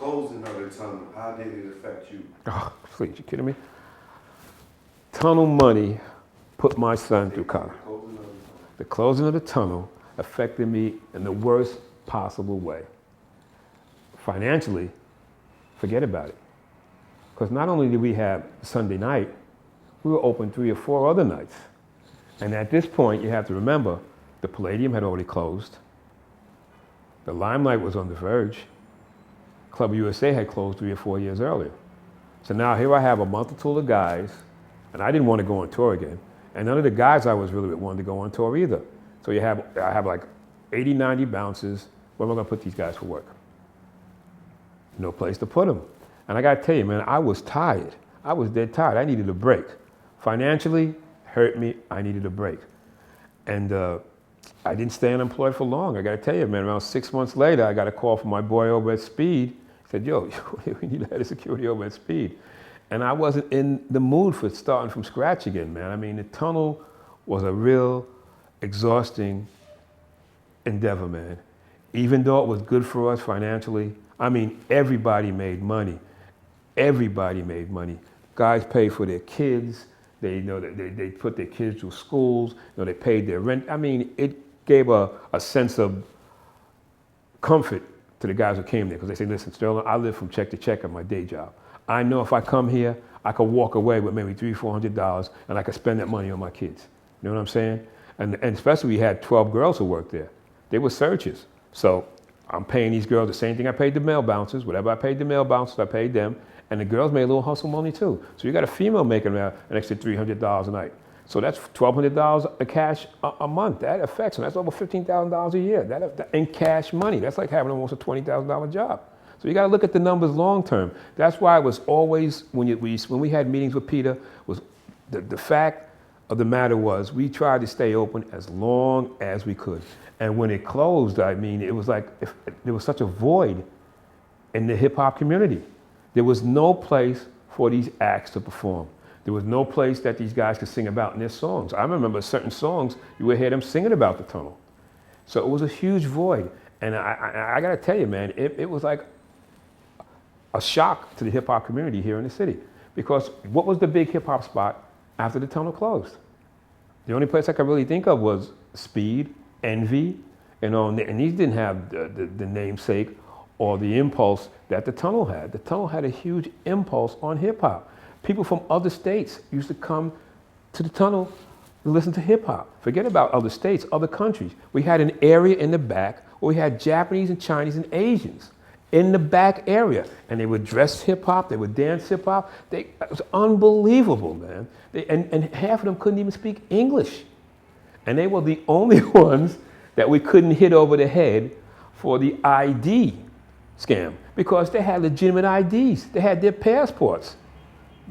closing of the tunnel, how did it affect you? Oh, please, you kidding me? Tunnel money put my son through college. The closing of the tunnel affected me in the worst possible way. Financially, forget about it. Because not only did we have Sunday night, we were open 3 or 4 other nights. And at this point, you have to remember, the Palladium had already closed. The Limelight was on the verge. Club USA had closed 3 or 4 years earlier. So now here I have a multitude of guys, and I didn't want to go on tour again. And none of the guys I was really with wanted to go on tour either. So I have like 80, 90 bounces. Where am I going to put these guys for work? No place to put them. And I got to tell you, man, I was tired. I was dead tired. I needed a break. Financially, hurt me. I needed a break. And I didn't stay unemployed for long. I got to tell you, man, around 6 months later, I got a call from my boy over at Speed. He said, yo, we need a head of security over at Speed. And I wasn't in the mood for starting from scratch again, man. I mean, the tunnel was a real exhausting endeavor, man. Even though it was good for us financially, I mean, everybody made money. Everybody made money. Guys paid for their kids. They put their kids through schools. They paid their rent. I mean, it gave a sense of comfort to the guys who came there because they say, listen, Stirling, I live from check to check on my day job. I know if I come here, I could walk away with maybe $300, $400 and I could spend that money on my kids. You know what I'm saying? And especially we had 12 girls who worked there. They were searchers. So I'm paying these girls the same thing I paid the male bouncers. Whatever I paid the male bouncers, I paid them. And the girls made a little hustle money too. So you got a female making around an extra $300 a night. So that's $1,200 of cash a month. That affects them. That's over $15,000 a year. That in cash money. That's like having almost a $20,000 job. So you got to look at the numbers long term. That's why it was always, when we had meetings with Peter, was the fact of the matter was we tried to stay open as long as we could. And when it closed, I mean, it was like there was such a void in the hip hop community. There was no place for these acts to perform. There was no place that these guys could sing about in their songs. I remember certain songs, you would hear them singing about the tunnel. So it was a huge void. And I got to tell you, man, it was like a shock to the hip hop community here in the city. Because what was the big hip hop spot after the tunnel closed? The only place I could really think of was Speed, Envy, and these didn't have the namesake or the impulse that the tunnel had. The tunnel had a huge impulse on hip hop. People from other states used to come to the tunnel to listen to hip hop. Forget about other states, other countries. We had an area in the back where we had Japanese and Chinese and Asians in the back area. And they would dress hip hop, they would dance hip hop. It was unbelievable, man. And half of them couldn't even speak English. And they were the only ones that we couldn't hit over the head for the ID scam because they had legitimate IDs. They had their passports.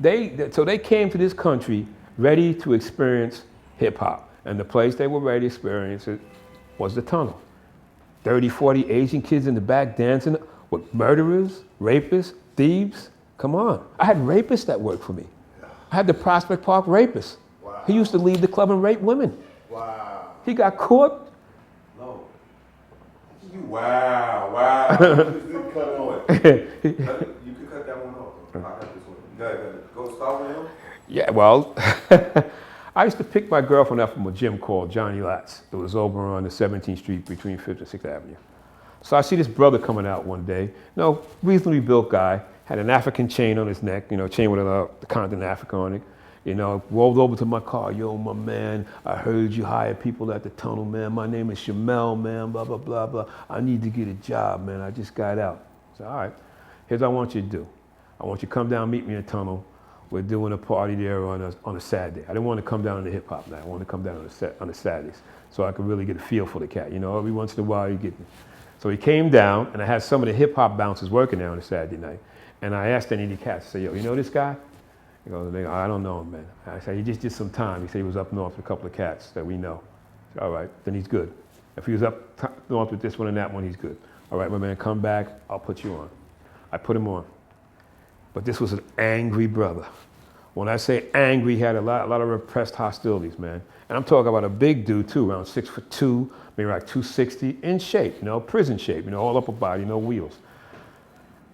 So they came to this country ready to experience hip hop. And the place they were ready to experience it was the tunnel. 30, 40 Asian kids in the back dancing with murderers, rapists, thieves. Come on. I had rapists that worked for me. I had the Prospect Park rapist. Wow. He used to leave the club and rape women. Wow. He got caught. No. Wow. You can cut on. You can cut that one off. I got this one. You gotta go start with him? Yeah, well, I used to pick my girlfriend up from a gym called Johnny Latz. It was over on the 17th Street between 5th and 6th Avenue. So I see this brother coming out one day, reasonably built guy, had an African chain on his neck, chain with the continent Africa on it. Rolled over to my car. Yo, my man, I heard you hire people at the tunnel, man. My name is Shamel, man, blah, blah, blah, blah. I need to get a job, man. I just got out. I said, all right, here's what I want you to do. I want you to come down, meet me in the tunnel. We're doing a party there on a Saturday. I didn't want to come down on the hip hop night. I wanted to come down on the Saturdays so I could really get a feel for the cat. Every once in a while you get me. So he came down, and I had some of the hip hop bouncers working there on a Saturday night. And I asked any of the cats, I said, yo, you know this guy? He goes, I don't know him, man. I said, he just did some time. He said he was up north with a couple of cats that we know. I said, all right, then he's good. If he was up north with this one and that one, he's good. All right, my man, come back. I'll put you on. I put him on. But this was an angry brother. When I say angry, he had a lot of repressed hostilities, man. And I'm talking about a big dude too, around 6'2", maybe like 260, in shape, prison shape, all upper body, no wheels.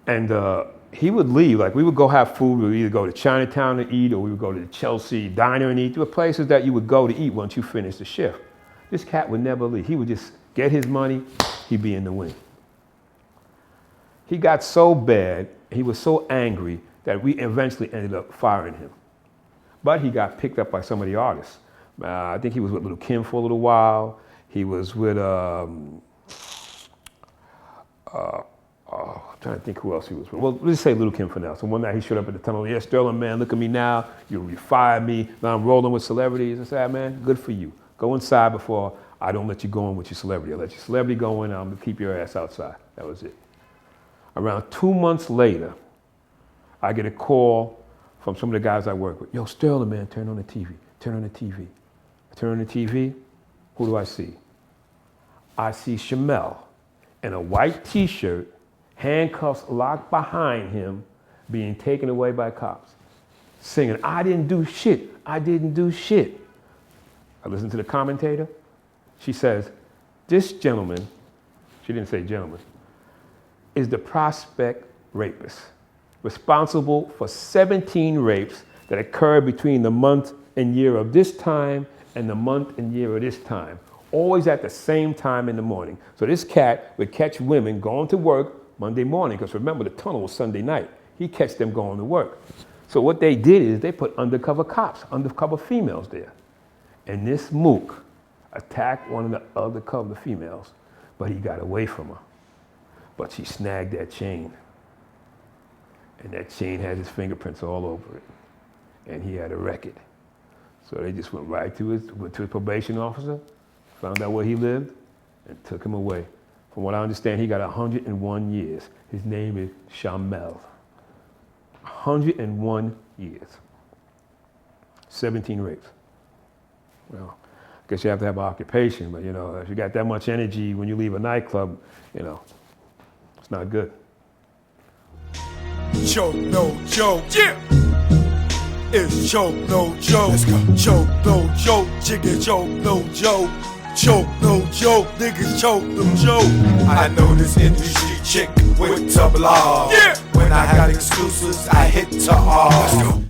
And he would leave, like we would go have food, we would either go to Chinatown to eat or we would go to the Chelsea Diner and eat. There were places that you would go to eat once you finished the shift. This cat would never leave. He would just get his money, he'd be in the wing. He got so bad, he was so angry that we eventually ended up firing him. But he got picked up by some of the artists. I think he was with Lil' Kim for a little while. He was with, I'm trying to think who else he was with. Well, let's say Lil' Kim for now. So one night he showed up at the tunnel. Yeah, Stirling, man, look at me now. You fired me. Now I'm rolling with celebrities. I said, man, good for you. Go inside before I don't let you go in with your celebrity. I'll let your celebrity go in. I'm gonna keep your ass outside. That was it. Around 2 months later, I get a call from some of the guys I work with. Yo, Stirling, man, turn on the TV. Turn on the TV. I turn on the TV. Who do I see? I see Shamel in a white t-shirt, handcuffs locked behind him, being taken away by cops, singing, I didn't do shit, I didn't do shit. I listen to the commentator. She says, this gentleman, she didn't say gentleman, is the prospect rapist, responsible for 17 rapes that occurred between the month and year of this time and the month and year of this time, always at the same time in the morning. So this cat would catch women going to work Monday morning, because remember the tunnel was Sunday night. He'd catch them going to work. So what they did is they put undercover cops, undercover females there. And this mook attacked one of the undercover females, but he got away from her. But she snagged that chain. And that chain had his fingerprints all over it. And he had a record. So they just went right to his probation officer, found out where he lived, and took him away. From what I understand, he got 101 years. His name is Shamel. 101 years. 17 rapes. Well, I guess you have to have an occupation, but you know, if you got that much energy when you leave a nightclub, you know, it's not good. Choke, no joke. Yeah. It's choke, no joke. Let's go. Choke, no joke. Chicken choke, no joke. Choke, no joke. Niggas choke, no joke. I know this industry chick with tabla. Yeah. When I got exclusives, I hit to all. Let's go.